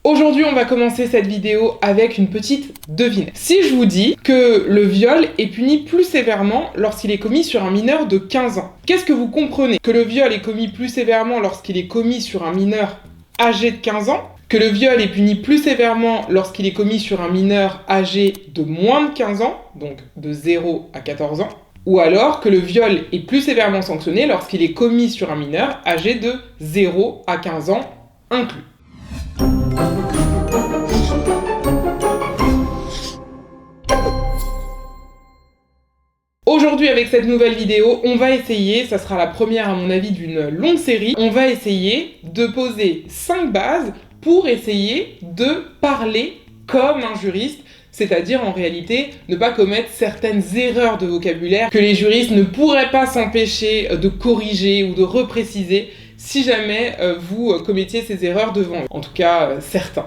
Aujourd'hui, on va commencer cette vidéo avec une petite devinette. Si je vous dis que le viol est puni plus sévèrement lorsqu'il est commis sur un mineur de 15 ans, qu'est-ce que vous comprenez? Que le viol est commis plus sévèrement lorsqu'il est commis sur un mineur âgé de 15 ans? Que le viol est puni plus sévèrement lorsqu'il est commis sur un mineur âgé de moins de 15 ans, donc de 0 à 14 ans? Ou alors que le viol est plus sévèrement sanctionné lorsqu'il est commis sur un mineur âgé de 0 à 15 ans inclus. Aujourd'hui, avec cette nouvelle vidéo, on va essayer, ça sera la première à mon avis d'une longue série, on va essayer de poser 5 bases pour essayer de parler comme un juriste, c'est-à-dire en réalité ne pas commettre certaines erreurs de vocabulaire que les juristes ne pourraient pas s'empêcher de corriger ou de repréciser si jamais vous commettiez ces erreurs devant eux. En tout cas, certains.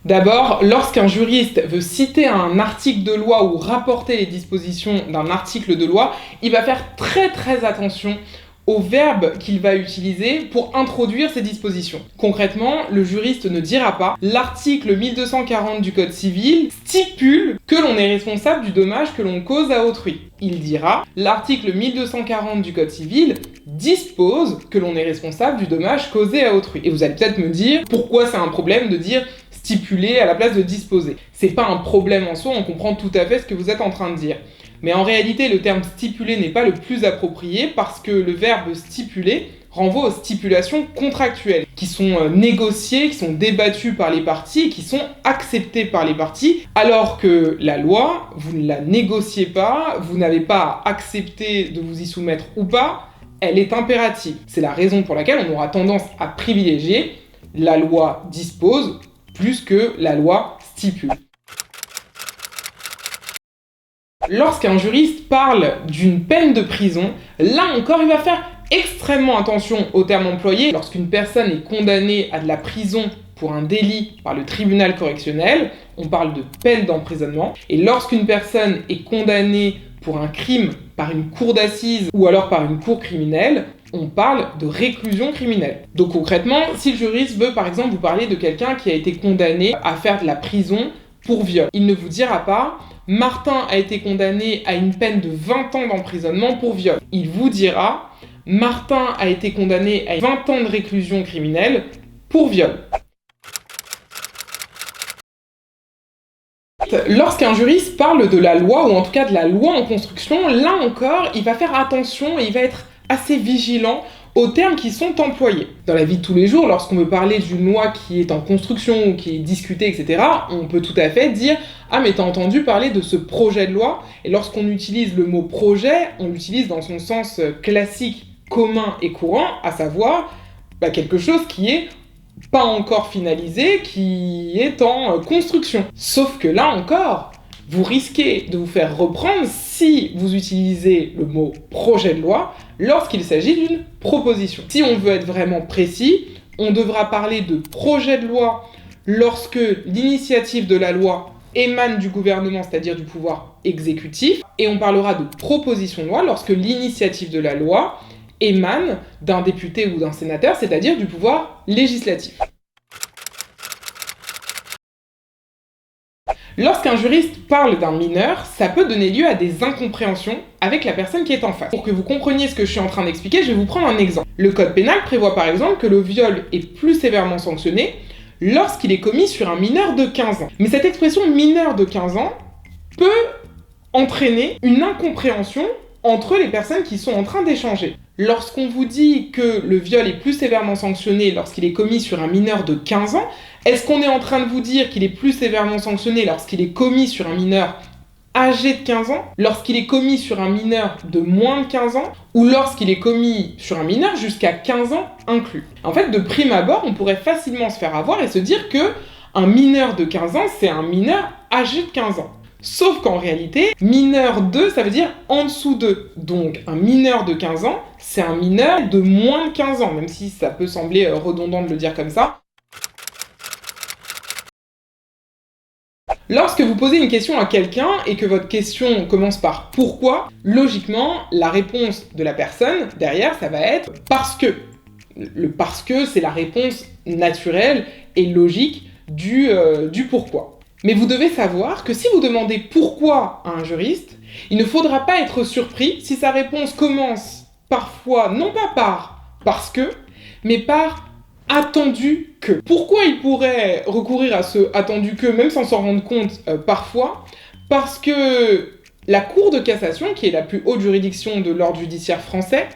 D'abord, lorsqu'un juriste veut citer un article de loi ou rapporter les dispositions d'un article de loi, il va faire très attention au verbe qu'il va utiliser pour introduire ces dispositions. Concrètement, le juriste ne dira pas « L'article 1240 du Code civil stipule que l'on est responsable du dommage que l'on cause à autrui ». Il dira « L'article 1240 du Code civil dispose que l'on est responsable du dommage causé à autrui ». Et vous allez peut-être me dire « Pourquoi c'est un problème de dire stipuler à la place de disposer ?» C'est pas un problème en soi, on comprend tout à fait ce que vous êtes en train de dire. Mais en réalité, le terme stipuler n'est pas le plus approprié parce que le verbe stipuler renvoie aux stipulations contractuelles qui sont négociées, qui sont débattues par les parties et qui sont acceptées par les parties, alors que la loi, vous ne la négociez pas, vous n'avez pas à accepter de vous y soumettre ou pas, elle est impérative. C'est la raison pour laquelle on aura tendance à privilégier la loi dispose plus que la loi stipule. Lorsqu'un juriste parle d'une peine de prison, là encore, il va faire extrêmement attention aux termes employés. Lorsqu'une personne est condamnée à de la prison pour un délit par le tribunal correctionnel, on parle de peine d'emprisonnement. Et lorsqu'une personne est condamnée pour un crime par une cour d'assises ou alors par une cour criminelle, on parle de réclusion criminelle. Donc concrètement, si le juriste veut par exemple vous parler de quelqu'un qui a été condamné à faire de la prison pour viol, il ne vous dira pas « Martin a été condamné à une peine de 20 ans d'emprisonnement pour viol ». Il vous dira « Martin a été condamné à 20 ans de réclusion criminelle pour viol ». Lorsqu'un juriste parle de la loi, ou en tout cas de la loi en construction, là encore, il va faire attention et il va être assez vigilant aux termes qui sont employés. Dans la vie de tous les jours, lorsqu'on veut parler d'une loi qui est en construction ou qui est discutée, etc., on peut tout à fait dire « Ah, mais t'as entendu parler de ce projet de loi ?» Et lorsqu'on utilise le mot « projet », on l'utilise dans son sens classique, commun et courant, à savoir quelque chose qui est pas encore finalisé, qui est en construction. Sauf que là encore, vous risquez de vous faire reprendre si vous utilisez le mot « projet de loi » lorsqu'il s'agit d'une proposition. Si on veut être vraiment précis, on devra parler de projet de loi lorsque l'initiative de la loi émane du gouvernement, c'est-à-dire du pouvoir exécutif, et on parlera de proposition de loi lorsque l'initiative de la loi émane d'un député ou d'un sénateur, c'est-à-dire du pouvoir législatif. Lorsqu'un juriste parle d'un mineur, ça peut donner lieu à des incompréhensions avec la personne qui est en face. Pour que vous compreniez ce que je suis en train d'expliquer, je vais vous prendre un exemple. Le code pénal prévoit par exemple que le viol est plus sévèrement sanctionné lorsqu'il est commis sur un mineur de 15 ans. Mais cette expression mineur de 15 ans peut entraîner une incompréhension entre les personnes qui sont en train d'échanger. Lorsqu'on vous dit que le viol est plus sévèrement sanctionné lorsqu'il est commis sur un mineur de 15 ans, est-ce qu'on est en train de vous dire qu'il est plus sévèrement sanctionné lorsqu'il est commis sur un mineur âgé de 15 ans, lorsqu'il est commis sur un mineur de moins de 15 ans, ou lorsqu'il est commis sur un mineur jusqu'à 15 ans inclus? En fait, de prime abord, on pourrait facilement se faire avoir et se dire que un mineur de 15 ans, c'est un mineur âgé de 15 ans. Sauf qu'en réalité, mineur de, ça veut dire en dessous de. Donc, un mineur de 15 ans, c'est un mineur de moins de 15 ans, même si ça peut sembler redondant de le dire comme ça. Lorsque vous posez une question à quelqu'un et que votre question commence par « pourquoi ?», logiquement, la réponse de la personne derrière, ça va être « parce que ». Le parce que, c'est la réponse naturelle et logique du pourquoi. Mais vous devez savoir que si vous demandez pourquoi à un juriste, il ne faudra pas être surpris si sa réponse commence parfois non pas par parce que, mais par attendu que. Pourquoi il pourrait recourir à ce attendu que, même sans s'en rendre compte parfois? Parce que la Cour de cassation, qui est la plus haute juridiction de l'ordre judiciaire français,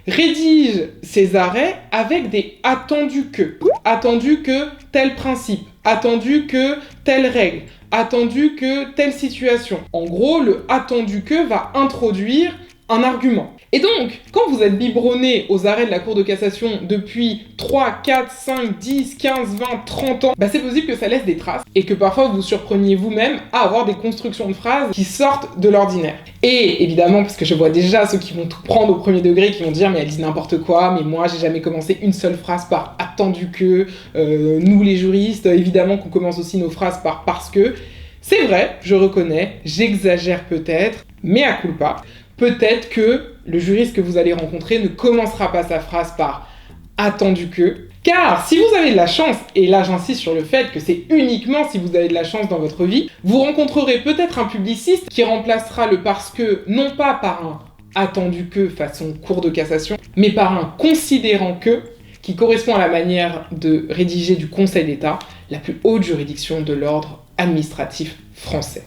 rédige ses arrêts avec des attendus que. Attendu que tel principe, attendu que telle règle, attendu que telle situation. En gros, le attendu que va introduire un argument. Et donc, quand vous êtes biberonné aux arrêts de la Cour de cassation depuis 3, 4, 5, 10, 15, 20, 30 ans, c'est possible que ça laisse des traces et que parfois vous surpreniez vous-même à avoir des constructions de phrases qui sortent de l'ordinaire. Et évidemment, parce que je vois déjà ceux qui vont tout prendre au premier degré, qui vont dire mais elle dit n'importe quoi, mais moi j'ai jamais commencé une seule phrase par attendu que, nous les juristes, évidemment qu'on commence aussi nos phrases par parce que. C'est vrai, je reconnais, j'exagère peut-être, mais à culpa. Peut-être que le juriste que vous allez rencontrer ne commencera pas sa phrase par « attendu que ». Car si vous avez de la chance, et là j'insiste sur le fait que c'est uniquement si vous avez de la chance dans votre vie, vous rencontrerez peut-être un publiciste qui remplacera le « parce que » non pas par un « attendu que » façon cour de cassation, mais par un « considérant que » qui correspond à la manière de rédiger du Conseil d'État, la plus haute juridiction de l'ordre administratif français.